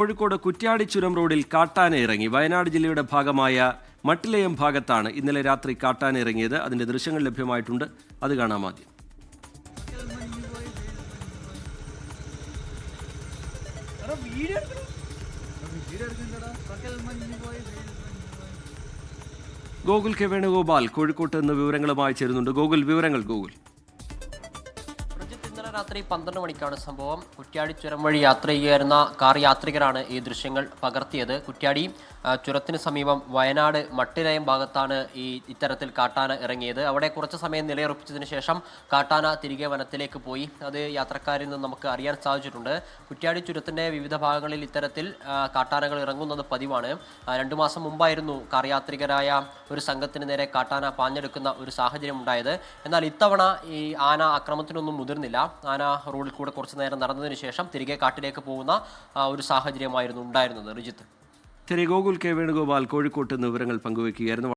കോഴിക്കോട് കുറ്റ്യാടി ചുരം റോഡിൽ കാട്ടാന ഇറങ്ങി. വയനാട് ജില്ലയുടെ ഭാഗമായ മട്ടിലയം ഭാഗത്താണ് ഇന്നലെ രാത്രി കാട്ടാന ഇറങ്ങിയത്. അതിന്റെ ദൃശ്യങ്ങൾ ലഭ്യമായിട്ടുണ്ട്, അത് കാണാം ആദ്യം. ഗോകുൽ കെ വേണുഗോപാൽ കോഴിക്കോട്ട് നിന്ന് വിവരങ്ങളുമായി ചേരുന്നുണ്ട്. വിവരങ്ങൾ. ഇന്നലെ രാത്രി 12 മണിക്കാണ് സംഭവം. കുറ്റ്യാടി ചുരം വഴി യാത്ര ചെയ്യുകയായിരുന്ന കാർ യാത്രികരാണ് ഈ ദൃശ്യങ്ങൾ പകർത്തിയത്. കുറ്റ്യാടി ചുരത്തിന് സമീപം വയനാട് മട്ടിലയം ഭാഗത്താണ് ഇത്തരത്തിൽ കാട്ടാന ഇറങ്ങിയത്. അവിടെ കുറച്ച് സമയം നിലയുറപ്പിച്ചതിന് ശേഷം കാട്ടാന തിരികെ വനത്തിലേക്ക് പോയി. അത് യാത്രക്കാരിൽ നിന്ന് നമുക്ക് അറിയാൻ സാധിച്ചിട്ടുണ്ട്. കുറ്റ്യാടി ചുരത്തിൻ്റെ വിവിധ ഭാഗങ്ങളിൽ ഇത്തരത്തിൽ കാട്ടാനകൾ ഇറങ്ങുന്നത് പതിവാണ്. 2 മാസം മുമ്പായിരുന്നു കാർ യാത്രികരായ ഒരു സംഘത്തിന് നേരെ കാട്ടാന പാഞ്ഞെടുക്കുന്ന ഒരു സാഹചര്യം ഉണ്ടായത്. എന്നാൽ ഇത്തവണ ഈ ആന ആക്രമണത്തിനൊന്നും മുതിർന്നില്ല. ആന റോഡിൽ കൂടെ കുറച്ചു നേരം നടന്നതിന് ശേഷം തിരികെ കാട്ടിലേക്ക് പോകുന്ന ഒരു സാഹചര്യമായിരുന്നു ഉണ്ടായിരുന്നത്. റിജിത്ത്. ഗോകുൽ കെ വേണുഗോപാൽ കോഴിക്കോട്ട് നിന്ന് വിവരങ്ങൾ പങ്കുവയ്ക്കുകയായിരുന്നു.